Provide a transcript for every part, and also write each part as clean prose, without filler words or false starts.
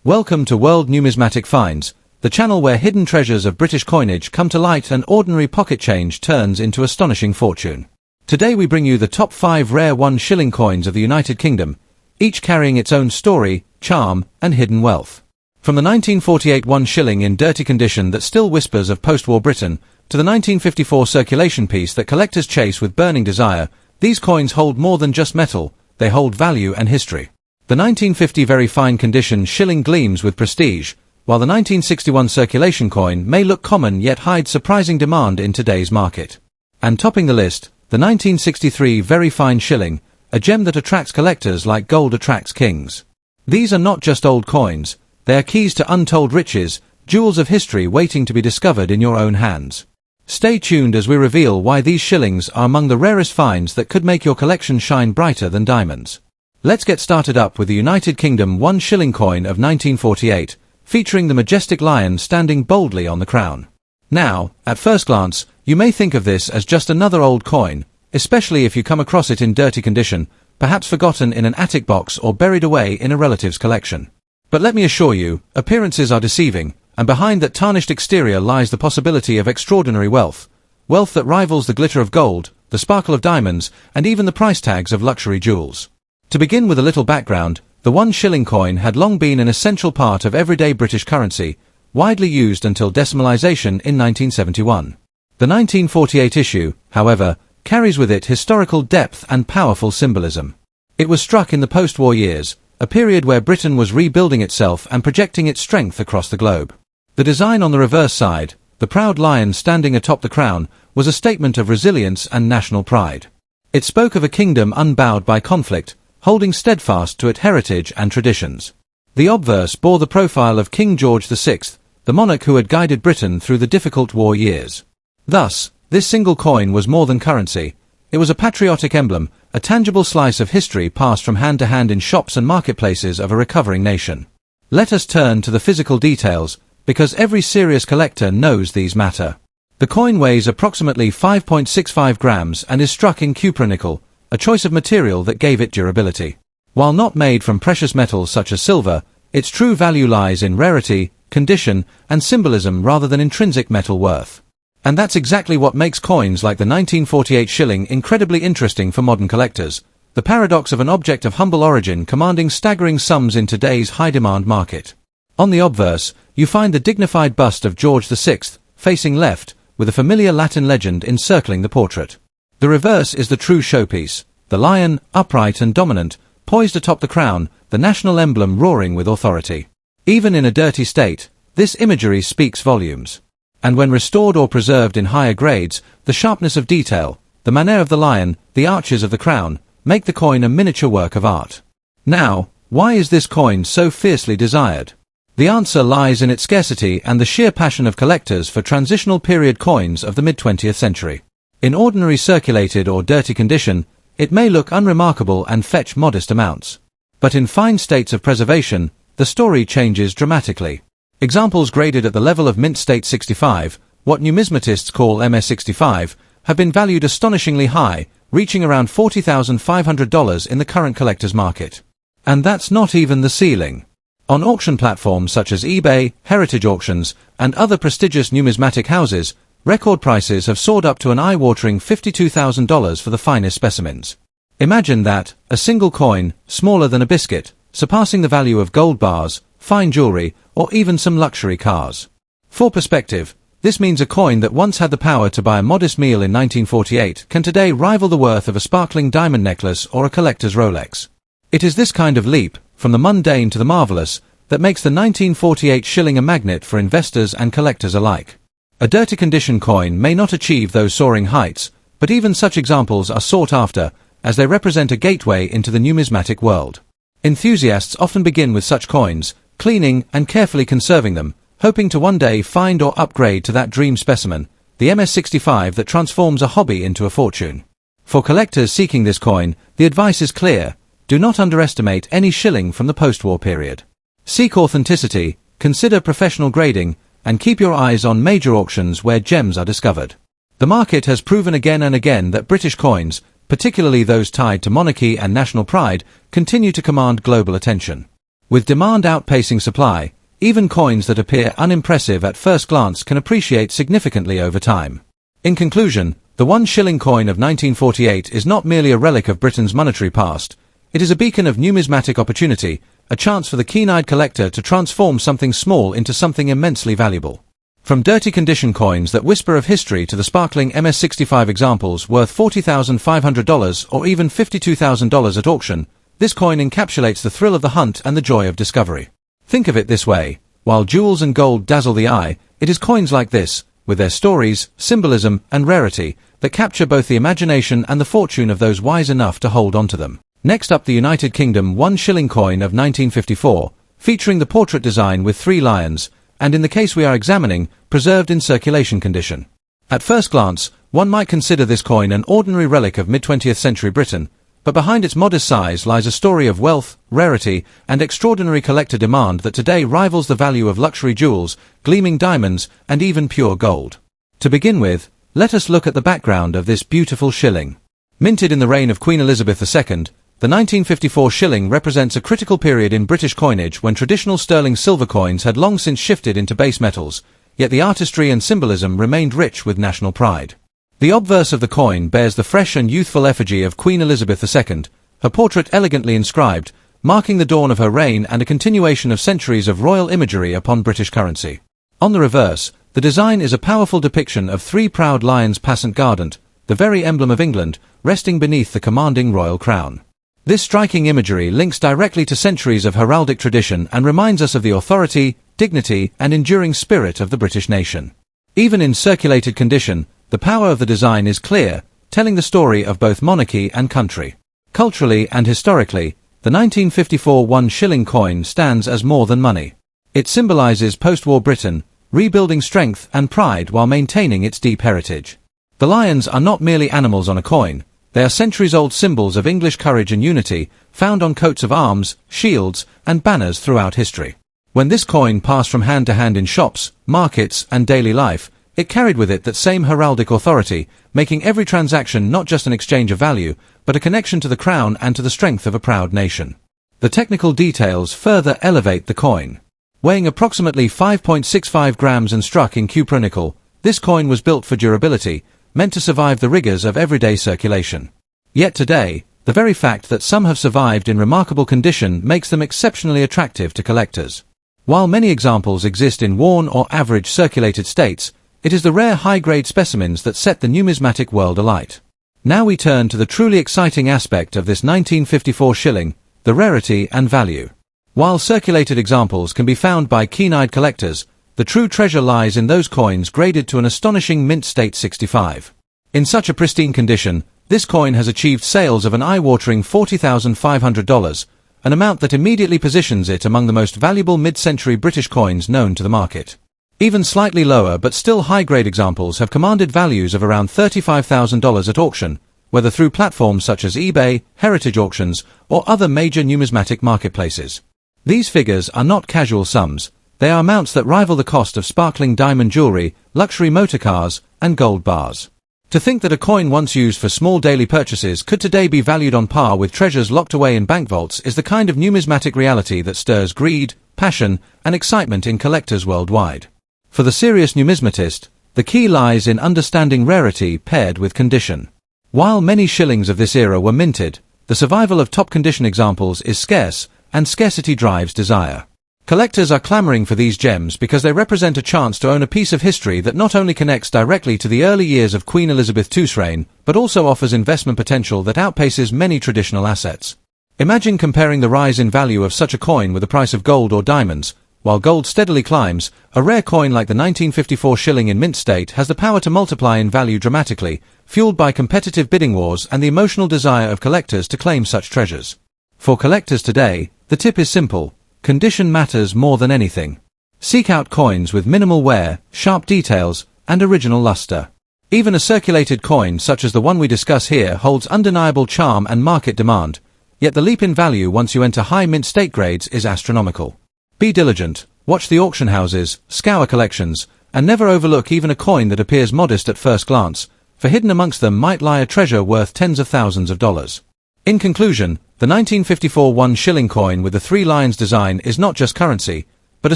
Welcome to World Numismatic Finds, the channel where hidden treasures of British coinage come to light and ordinary pocket change turns into astonishing fortune. Today we bring you the top 5 rare 1 shilling coins of the United Kingdom, each carrying its own story, charm, and hidden wealth. From the 1948 1 shilling in dirty condition that still whispers of post-war Britain, to the 1954 circulation piece that collectors chase with burning desire, these coins hold more than just metal, they hold value and history. The 1950 very fine condition shilling gleams with prestige, while the 1961 circulation coin may look common yet hides surprising demand in today's market. And topping the list, the 1963 very fine shilling, a gem that attracts collectors like gold attracts kings. These are not just old coins, they are keys to untold riches, jewels of history waiting to be discovered in your own hands. Stay tuned as we reveal why these shillings are among the rarest finds that could make your collection shine brighter than diamonds. Let's get started up with the United Kingdom 1 shilling coin of 1948, featuring the majestic lion standing boldly on the crown. Now, at first glance, you may think of this as just another old coin, especially if you come across it in dirty condition, perhaps forgotten in an attic box or buried away in a relative's collection. But let me assure you, appearances are deceiving, and behind that tarnished exterior lies the possibility of extraordinary wealth. Wealth that rivals the glitter of gold, the sparkle of diamonds, and even the price tags of luxury jewels. To begin with a little background, the 1 shilling coin had long been an essential part of everyday British currency, widely used until decimalisation in 1971. The 1948 issue, however, carries with it historical depth and powerful symbolism. It was struck in the post-war years, a period where Britain was rebuilding itself and projecting its strength across the globe. The design on the reverse side, the proud lion standing atop the crown, was a statement of resilience and national pride. It spoke of a kingdom unbowed by conflict, holding steadfast to its heritage and traditions. The obverse bore the profile of King George VI, the monarch who had guided Britain through the difficult war years. Thus, this single coin was more than currency. It was a patriotic emblem, a tangible slice of history passed from hand to hand in shops and marketplaces of a recovering nation. Let us turn to the physical details, because every serious collector knows these matter. The coin weighs approximately 5.65 grams and is struck in cupronickel, a choice of material that gave it durability. While not made from precious metals such as silver, its true value lies in rarity, condition, and symbolism rather than intrinsic metal worth. And that's exactly what makes coins like the 1948 shilling incredibly interesting for modern collectors, the paradox of an object of humble origin commanding staggering sums in today's high-demand market. On the obverse, you find the dignified bust of George VI, facing left, with a familiar Latin legend encircling the portrait. The reverse is the true showpiece, the lion, upright and dominant, poised atop the crown, the national emblem roaring with authority. Even in a dirty state, this imagery speaks volumes. And when restored or preserved in higher grades, the sharpness of detail, the manner of the lion, the arches of the crown, make the coin a miniature work of art. Now, why is this coin so fiercely desired? The answer lies in its scarcity and the sheer passion of collectors for transitional period coins of the mid-20th century. In ordinary circulated or dirty condition, it may look unremarkable and fetch modest amounts. But in fine states of preservation, the story changes dramatically. Examples graded at the level of mint state 65, what numismatists call MS65, have been valued astonishingly high, reaching around $40,500 in the current collector's market. And that's not even the ceiling. On auction platforms such as eBay, heritage auctions, and other prestigious numismatic houses, record prices have soared up to an eye-watering $52,000 for the finest specimens. Imagine that, a single coin, smaller than a biscuit, surpassing the value of gold bars, fine jewelry, or even some luxury cars. For perspective, this means a coin that once had the power to buy a modest meal in 1948 can today rival the worth of a sparkling diamond necklace or a collector's Rolex. It is this kind of leap, from the mundane to the marvelous, that makes the 1948 shilling a magnet for investors and collectors alike. A dirty condition coin may not achieve those soaring heights, but even such examples are sought after, as they represent a gateway into the numismatic world. Enthusiasts often begin with such coins, cleaning and carefully conserving them, hoping to one day find or upgrade to that dream specimen, the MS65 that transforms a hobby into a fortune. For collectors seeking this coin, the advice is clear: do not underestimate any shilling from the post-war period. Seek authenticity, consider professional grading, and keep your eyes on major auctions where gems are discovered. The market has proven again and again that British coins, particularly those tied to monarchy and national pride, continue to command global attention. With demand outpacing supply, even coins that appear unimpressive at first glance can appreciate significantly over time. In conclusion, the 1 shilling coin of 1948 is not merely a relic of Britain's monetary past, it is a beacon of numismatic opportunity, a chance for the keen-eyed collector to transform something small into something immensely valuable. From dirty condition coins that whisper of history to the sparkling MS-65 examples worth $40,500 or even $52,000 at auction, this coin encapsulates the thrill of the hunt and the joy of discovery. Think of it this way, while jewels and gold dazzle the eye, it is coins like this, with their stories, symbolism, and rarity, that capture both the imagination and the fortune of those wise enough to hold on to them. Next up, the United Kingdom 1 shilling coin of 1954, featuring the portrait design with 3 lions, and in the case we are examining, preserved in circulation condition. At first glance, one might consider this coin an ordinary relic of mid-20th century Britain, but behind its modest size lies a story of wealth, rarity, and extraordinary collector demand that today rivals the value of luxury jewels, gleaming diamonds, and even pure gold. To begin with, let us look at the background of this beautiful shilling. Minted in the reign of Queen Elizabeth II, the 1954 shilling represents a critical period in British coinage when traditional sterling silver coins had long since shifted into base metals, yet the artistry and symbolism remained rich with national pride. The obverse of the coin bears the fresh and youthful effigy of Queen Elizabeth II, her portrait elegantly inscribed, marking the dawn of her reign and a continuation of centuries of royal imagery upon British currency. On the reverse, the design is a powerful depiction of 3 proud lions passant guardant, the very emblem of England, resting beneath the commanding royal crown. This striking imagery links directly to centuries of heraldic tradition and reminds us of the authority, dignity, and enduring spirit of the British nation. Even in circulated condition, the power of the design is clear, telling the story of both monarchy and country. Culturally and historically, the 1954 1 shilling coin stands as more than money. It symbolizes post-war Britain, rebuilding strength and pride while maintaining its deep heritage. The lions are not merely animals on a coin, they are centuries-old symbols of English courage and unity, found on coats of arms, shields, and banners throughout history. When this coin passed from hand to hand in shops, markets, and daily life, it carried with it that same heraldic authority, making every transaction not just an exchange of value, but a connection to the crown and to the strength of a proud nation. The technical details further elevate the coin. Weighing approximately 5.65 grams and struck in cupronickel, this coin was built for durability, meant to survive the rigors of everyday circulation. Yet today, the very fact that some have survived in remarkable condition makes them exceptionally attractive to collectors. While many examples exist in worn or average circulated states, it is the rare high-grade specimens that set the numismatic world alight. Now we turn to the truly exciting aspect of this 1954 shilling, the rarity and value. While circulated examples can be found by keen-eyed collectors, the true treasure lies in those coins graded to an astonishing mint state 65. In such a pristine condition, this coin has achieved sales of an eye-watering $40,500, an amount that immediately positions it among the most valuable mid-century British coins known to the market. Even slightly lower but still high-grade examples have commanded values of around $35,000 at auction, whether through platforms such as eBay, heritage auctions, or other major numismatic marketplaces. These figures are not casual sums, they are amounts that rival the cost of sparkling diamond jewelry, luxury motor cars, and gold bars. To think that a coin once used for small daily purchases could today be valued on par with treasures locked away in bank vaults is the kind of numismatic reality that stirs greed, passion, and excitement in collectors worldwide. For the serious numismatist, the key lies in understanding rarity paired with condition. While many shillings of this era were minted, the survival of top-condition examples is scarce, and scarcity drives desire. Collectors are clamoring for these gems because they represent a chance to own a piece of history that not only connects directly to the early years of Queen Elizabeth II's reign, but also offers investment potential that outpaces many traditional assets. Imagine comparing the rise in value of such a coin with the price of gold or diamonds. While gold steadily climbs, a rare coin like the 1954 shilling in mint state has the power to multiply in value dramatically, fueled by competitive bidding wars and the emotional desire of collectors to claim such treasures. For collectors today, the tip is simple: condition matters more than anything. Seek out coins with minimal wear, sharp details, and original luster. Even a circulated coin such as the one we discuss here holds undeniable charm and market demand, yet the leap in value once you enter high mint state grades is astronomical. Be diligent, watch the auction houses, scour collections, and never overlook even a coin that appears modest at first glance, for hidden amongst them might lie a treasure worth tens of thousands of dollars. In conclusion, the The 1954 1 shilling coin with the three lions design is not just currency, but a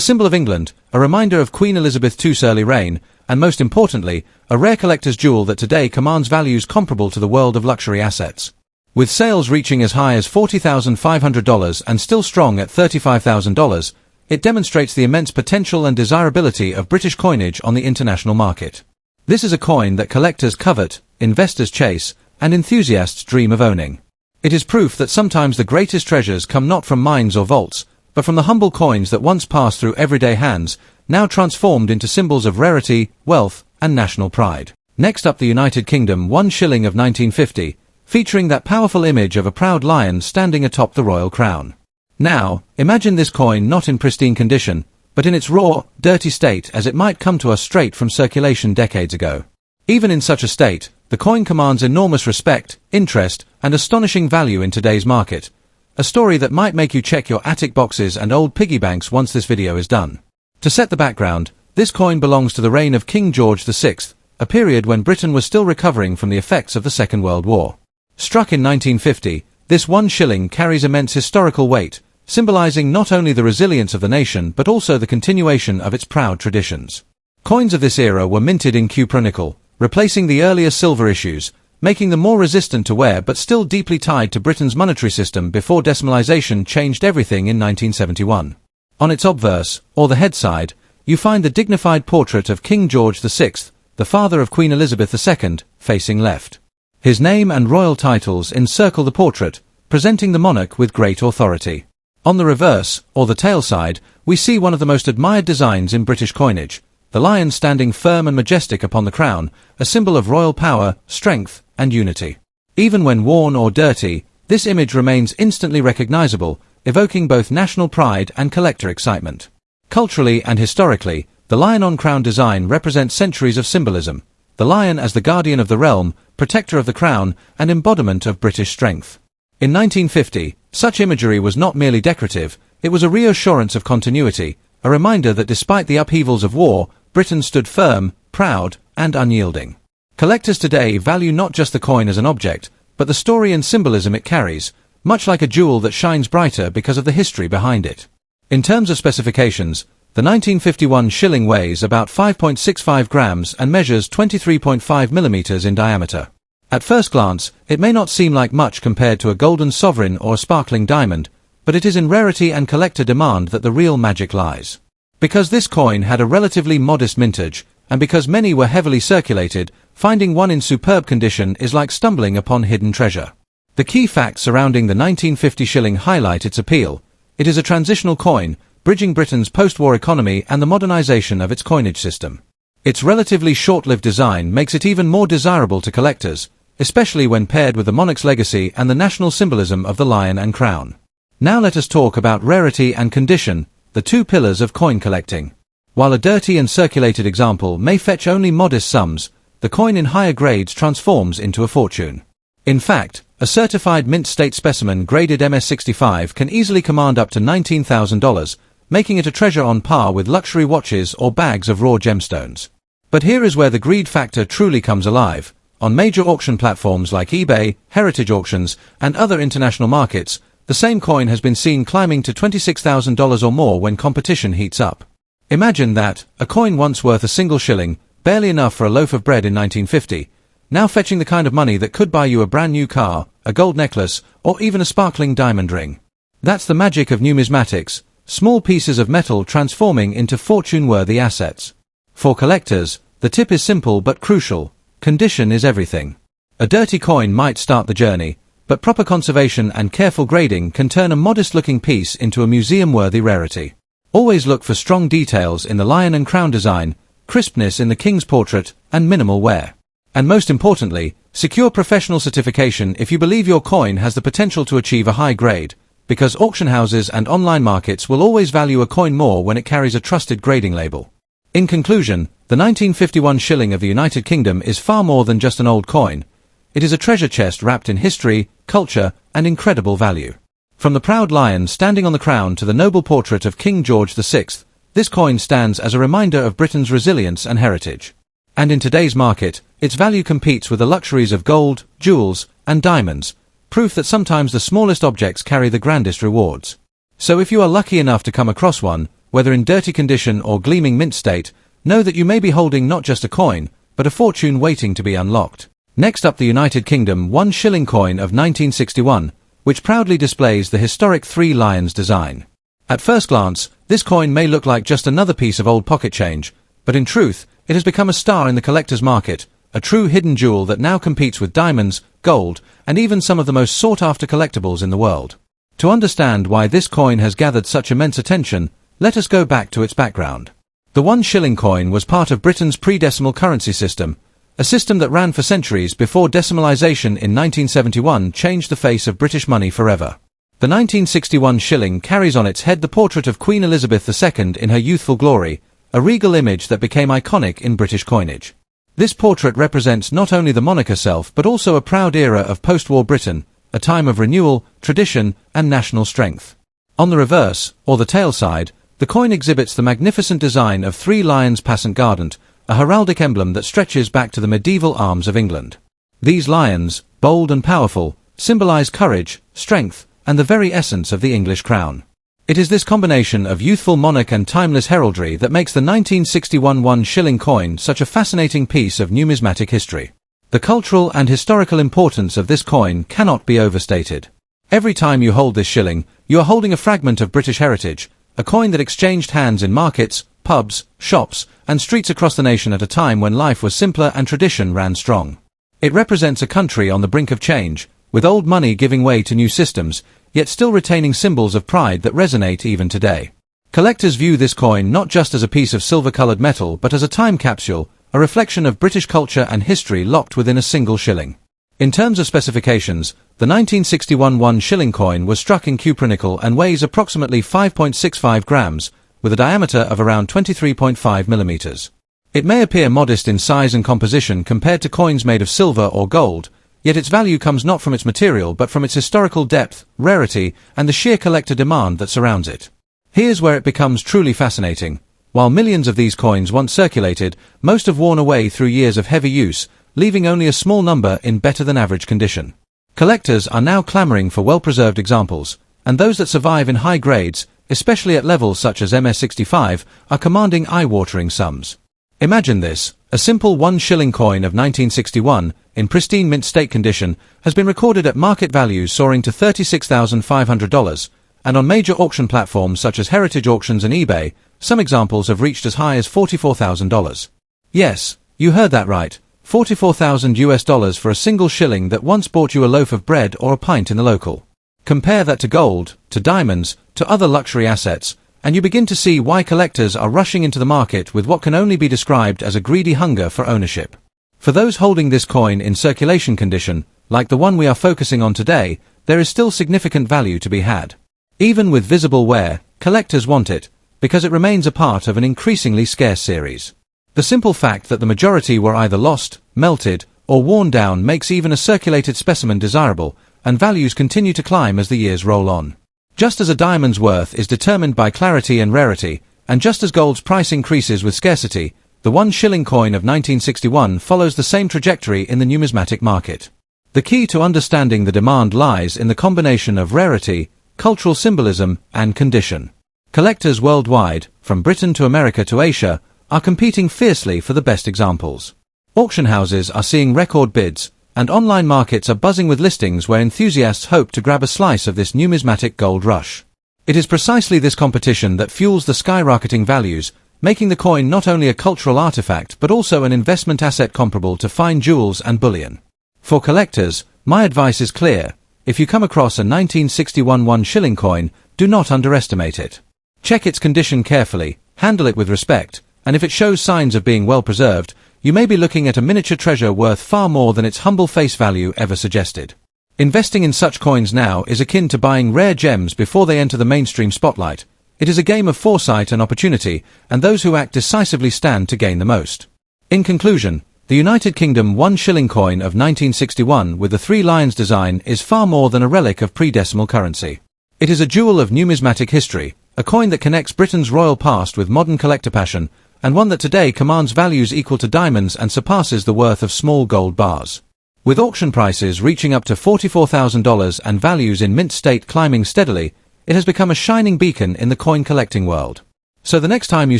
symbol of England, a reminder of Queen Elizabeth II's early reign, and most importantly, a rare collector's jewel that today commands values comparable to the world of luxury assets. With sales reaching as high as $40,500 and still strong at $35,000, it demonstrates the immense potential and desirability of British coinage on the international market. This is a coin that collectors covet, investors chase, and enthusiasts dream of owning. It is proof that sometimes the greatest treasures come not from mines or vaults, but from the humble coins that once passed through everyday hands, now transformed into symbols of rarity, wealth, and national pride. Next up, the United Kingdom 1 shilling of 1950, featuring that powerful image of a proud lion standing atop the royal crown. Now, imagine this coin not in pristine condition, but in its raw, dirty state as it might come to us straight from circulation decades ago. Even in such a state, the coin commands enormous respect, interest, and astonishing value in today's market. A story that might make you check your attic boxes and old piggy banks once this video is done. To set the background, this coin belongs to the reign of King George VI, a period when Britain was still recovering from the effects of the Second World War. Struck in 1950, this 1 shilling carries immense historical weight, symbolizing not only the resilience of the nation but also the continuation of its proud traditions. Coins of this era were minted in cupronickel, replacing the earlier silver issues, making them more resistant to wear but still deeply tied to Britain's monetary system before decimalisation changed everything in 1971. On its obverse, or the head side, you find the dignified portrait of King George VI, the father of Queen Elizabeth II, facing left. His name and royal titles encircle the portrait, presenting the monarch with great authority. On the reverse, or the tail side, we see one of the most admired designs in British coinage, the lion standing firm and majestic upon the crown, a symbol of royal power, strength, and unity. Even when worn or dirty, this image remains instantly recognizable, evoking both national pride and collector excitement. Culturally and historically, the lion-on-crown design represents centuries of symbolism, the lion as the guardian of the realm, protector of the crown, and embodiment of British strength. In 1950, such imagery was not merely decorative, it was a reassurance of continuity, a reminder that despite the upheavals of war, Britain stood firm, proud, and unyielding. Collectors today value not just the coin as an object, but the story and symbolism it carries, much like a jewel that shines brighter because of the history behind it. In terms of specifications, the 1951 shilling weighs about 5.65 grams and measures 23.5 millimeters in diameter. At first glance, it may not seem like much compared to a golden sovereign or a sparkling diamond, but it is in rarity and collector demand that the real magic lies. Because this coin had a relatively modest mintage, and because many were heavily circulated, finding one in superb condition is like stumbling upon hidden treasure. The key facts surrounding the 1950 shilling highlight its appeal. It is a transitional coin, bridging Britain's post-war economy and the modernization of its coinage system. Its relatively short-lived design makes it even more desirable to collectors, especially when paired with the monarch's legacy and the national symbolism of the lion and crown. Now let us talk about rarity and condition, the two pillars of coin collecting. While a dirty and circulated example may fetch only modest sums, the coin in higher grades transforms into a fortune. In fact, a certified mint state specimen graded MS65 can easily command up to $19,000, making it a treasure on par with luxury watches or bags of raw gemstones. But here is where the greed factor truly comes alive. On major auction platforms like eBay, heritage auctions, and other international markets, the same coin has been seen climbing to $26,000 or more when competition heats up. Imagine that, a coin once worth a single shilling, barely enough for a loaf of bread in 1950, now fetching the kind of money that could buy you a brand new car, a gold necklace, or even a sparkling diamond ring. That's the magic of numismatics, small pieces of metal transforming into fortune-worthy assets. For collectors, the tip is simple but crucial: condition is everything. A dirty coin might start the journey, but proper conservation and careful grading can turn a modest-looking piece into a museum-worthy rarity. Always look for strong details in the lion and crown design, crispness in the king's portrait, and minimal wear. And most importantly, secure professional certification if you believe your coin has the potential to achieve a high grade, because auction houses and online markets will always value a coin more when it carries a trusted grading label. In conclusion, the 1951 shilling of the United Kingdom is far more than just an old coin. It is a treasure chest wrapped in history, culture, and incredible value. From the proud lion standing on the crown to the noble portrait of King George VI, this coin stands as a reminder of Britain's resilience and heritage. And in today's market, its value competes with the luxuries of gold, jewels, and diamonds, proof that sometimes the smallest objects carry the grandest rewards. So if you are lucky enough to come across one, whether in dirty condition or gleaming mint state, know that you may be holding not just a coin, but a fortune waiting to be unlocked. Next up, the United Kingdom one shilling coin of 1961, which proudly displays the historic three lions design. At first glance, this coin may look like just another piece of old pocket change, but in truth, it has become a star in the collector's market, a true hidden jewel that now competes with diamonds, gold, and even some of the most sought-after collectibles in the world. To understand why this coin has gathered such immense attention, let us go back to its background. The 1 shilling coin was part of Britain's pre-decimal currency system, a system that ran for centuries before decimalisation in 1971 changed the face of British money forever. The 1961 shilling carries on its head the portrait of Queen Elizabeth II in her youthful glory, a regal image that became iconic in British coinage. This portrait represents not only the monarch herself but also a proud era of post-war Britain, a time of renewal, tradition, and national strength. On the reverse, or the tail side, the coin exhibits the magnificent design of 3 lions passant guardant, a heraldic emblem that stretches back to the medieval arms of England. These lions, bold and powerful, symbolize courage, strength, and the very essence of the English crown. It is this combination of youthful monarch and timeless heraldry that makes the 1961 1 shilling coin such a fascinating piece of numismatic history. The cultural and historical importance of this coin cannot be overstated. Every time you hold this shilling, you are holding a fragment of British heritage, a coin that exchanged hands in markets, pubs, shops, and streets across the nation at a time when life was simpler and tradition ran strong. It represents a country on the brink of change, with old money giving way to new systems, yet still retaining symbols of pride that resonate even today. Collectors view this coin not just as a piece of silver-coloured metal but as a time capsule, a reflection of British culture and history locked within a single shilling. In terms of specifications, the 1961 1 shilling coin was struck in cupronickel and weighs approximately 5.65 grams, with a diameter of around 23.5 millimeters. It may appear modest in size and composition compared to coins made of silver or gold, yet its value comes not from its material but from its historical depth, rarity, and the sheer collector demand that surrounds it. Here's where it becomes truly fascinating. While millions of these coins once circulated, most have worn away through years of heavy use, leaving only a small number in better-than-average condition. Collectors are now clamoring for well-preserved examples, and those that survive in high grades, especially at levels such as MS65, are commanding eye-watering sums. Imagine this: a simple 1 shilling coin of 1961, in pristine mint state condition, has been recorded at market values soaring to $36,500, and on major auction platforms such as heritage auctions and eBay, some examples have reached as high as $44,000. Yes, you heard that right, $44,000 for a single shilling that once bought you a loaf of bread or a pint in the local. Compare that to gold, to diamonds, to other luxury assets, and you begin to see why collectors are rushing into the market with what can only be described as a greedy hunger for ownership. For those holding this coin in circulation condition, like the one we are focusing on today, there is still significant value to be had. Even with visible wear, collectors want it, because it remains a part of an increasingly scarce series. The simple fact that the majority were either lost, melted, or worn down makes even a circulated specimen desirable, and values continue to climb as the years roll on. Just as a diamond's worth is determined by clarity and rarity, and just as gold's price increases with scarcity, the 1 shilling coin of 1961 follows the same trajectory in the numismatic market. The key to understanding the demand lies in the combination of rarity, cultural symbolism, and condition. Collectors worldwide, from Britain to America to Asia, are competing fiercely for the best examples. Auction houses are seeing record bids, and online markets are buzzing with listings where enthusiasts hope to grab a slice of this numismatic gold rush. It is precisely this competition that fuels the skyrocketing values, making the coin not only a cultural artifact but also an investment asset comparable to fine jewels and bullion. For collectors, my advice is clear: if you come across a 1961 1 shilling coin, do not underestimate it. Check its condition carefully, handle it with respect, and if it shows signs of being well preserved, you may be looking at a miniature treasure worth far more than its humble face value ever suggested. Investing in such coins now is akin to buying rare gems before they enter the mainstream spotlight. It is a game of foresight and opportunity, and those who act decisively stand to gain the most. In conclusion, the United Kingdom 1 shilling coin of 1961 with the 3 lions design is far more than a relic of pre-decimal currency. It is a jewel of numismatic history, a coin that connects Britain's royal past with modern collector passion, and one that today commands values equal to diamonds and surpasses the worth of small gold bars. With auction prices reaching up to $44,000 and values in mint state climbing steadily, it has become a shining beacon in the coin collecting world. So the next time you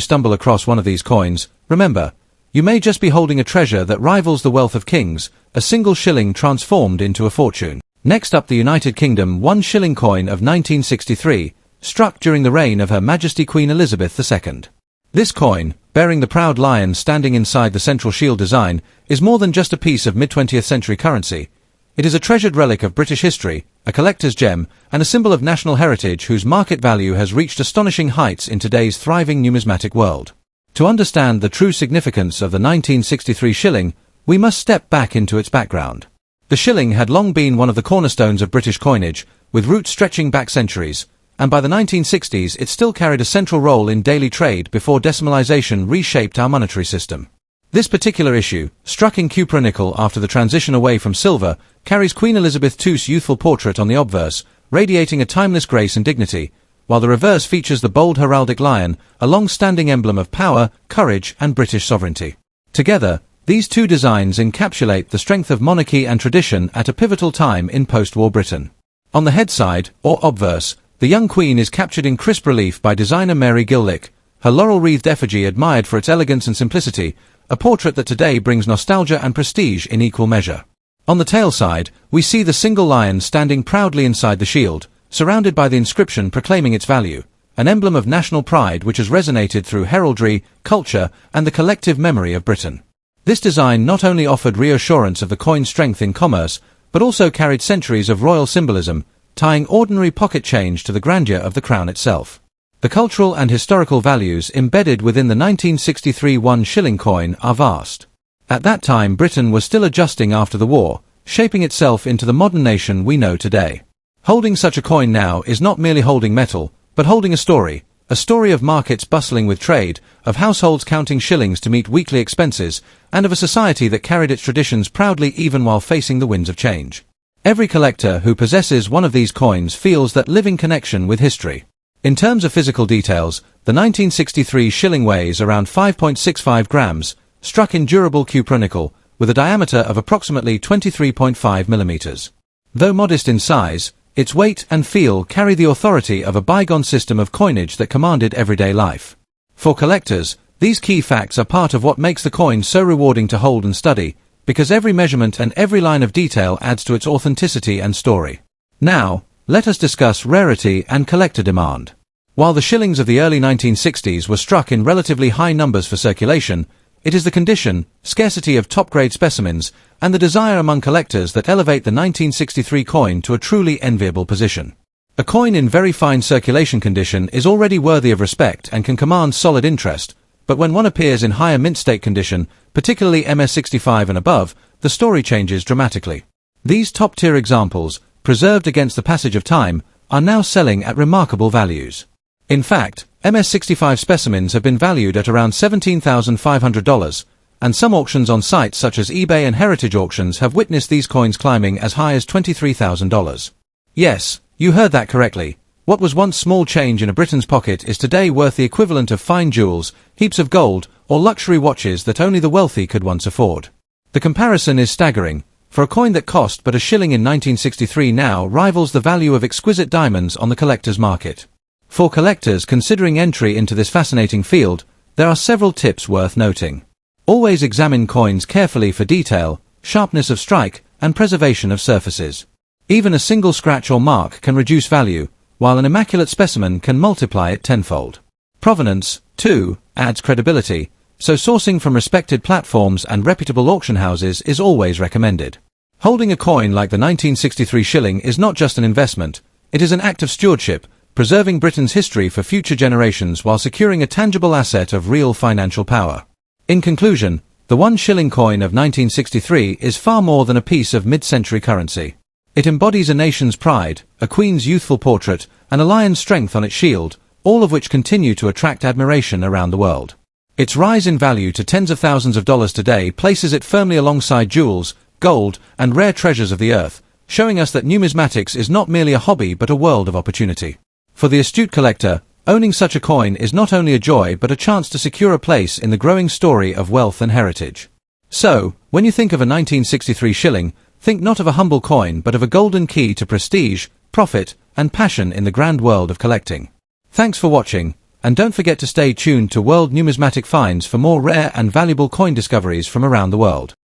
stumble across one of these coins, remember, you may just be holding a treasure that rivals the wealth of kings, a single shilling transformed into a fortune. Next up, the United Kingdom 1 shilling coin of 1963, struck during the reign of Her Majesty Queen Elizabeth II. This coin, bearing the proud lion standing inside the central shield design, is more than just a piece of mid-20th century currency. It is a treasured relic of British history, a collector's gem, and a symbol of national heritage whose market value has reached astonishing heights in today's thriving numismatic world. To understand the true significance of the 1963 shilling, we must step back into its background. The shilling had long been one of the cornerstones of British coinage, with roots stretching back centuries, and by the 1960s it still carried a central role in daily trade before decimalisation reshaped our monetary system. This particular issue, struck in cupronickel after the transition away from silver, carries Queen Elizabeth II's youthful portrait on the obverse, radiating a timeless grace and dignity, while the reverse features the bold heraldic lion, a long-standing emblem of power, courage, and British sovereignty. Together, these two designs encapsulate the strength of monarchy and tradition at a pivotal time in post-war Britain. On the head side, or obverse, the young queen is captured in crisp relief by designer Mary Gillick, her laurel-wreathed effigy admired for its elegance and simplicity, a portrait that today brings nostalgia and prestige in equal measure. On the tail side, we see the single lion standing proudly inside the shield, surrounded by the inscription proclaiming its value, an emblem of national pride which has resonated through heraldry, culture, and the collective memory of Britain. This design not only offered reassurance of the coin's strength in commerce, but also carried centuries of royal symbolism, tying ordinary pocket change to the grandeur of the crown itself. The cultural and historical values embedded within the 1963 1 shilling coin are vast. At that time, Britain was still adjusting after the war, shaping itself into the modern nation we know today. Holding such a coin now is not merely holding metal, but holding a story of markets bustling with trade, of households counting shillings to meet weekly expenses, and of a society that carried its traditions proudly even while facing the winds of change. Every collector who possesses one of these coins feels that living connection with history. In terms of physical details, the 1963 shilling weighs around 5.65 grams, struck in durable cupronickel, with a diameter of approximately 23.5 millimeters. Though modest in size, its weight and feel carry the authority of a bygone system of coinage that commanded everyday life. For collectors, these key facts are part of what makes the coin so rewarding to hold and study, because every measurement and every line of detail adds to its authenticity and story. Now, let us discuss rarity and collector demand. While the shillings of the early 1960s were struck in relatively high numbers for circulation, it is the condition, scarcity of top-grade specimens, and the desire among collectors that elevate the 1963 coin to a truly enviable position. A coin in very fine circulation condition is already worthy of respect and can command solid interest, but when one appears in higher mint state condition, particularly MS65 and above, the story changes dramatically. These top-tier examples, preserved against the passage of time, are now selling at remarkable values. In fact, MS65 specimens have been valued at around $17,500, and some auctions on sites such as eBay and heritage auctions have witnessed these coins climbing as high as $23,000. Yes, you heard that correctly. What was once small change in a Briton's pocket is today worth the equivalent of fine jewels, heaps of gold, or luxury watches that only the wealthy could once afford. The comparison is staggering, for a coin that cost but a shilling in 1963 now rivals the value of exquisite diamonds on the collector's market. For collectors considering entry into this fascinating field, there are several tips worth noting. Always examine coins carefully for detail, sharpness of strike, and preservation of surfaces. Even a single scratch or mark can reduce value, while an immaculate specimen can multiply it tenfold. Provenance, too, adds credibility, so sourcing from respected platforms and reputable auction houses is always recommended. Holding a coin like the 1963 shilling is not just an investment, it is an act of stewardship, preserving Britain's history for future generations while securing a tangible asset of real financial power. In conclusion, the 1 shilling coin of 1963 is far more than a piece of mid-century currency. It embodies a nation's pride, a queen's youthful portrait, and a lion's strength on its shield, all of which continue to attract admiration around the world. Its rise in value to tens of thousands of dollars today places it firmly alongside jewels, gold, and rare treasures of the earth, showing us that numismatics is not merely a hobby but a world of opportunity. For the astute collector, owning such a coin is not only a joy but a chance to secure a place in the growing story of wealth and heritage. So, when you think of a 1963 shilling, Think not of a humble coin but of a golden key to prestige, profit, and passion in the grand world of collecting. Thanks for watching, and don't forget to stay tuned to World Numismatic Finds for more rare and valuable coin discoveries from around the world.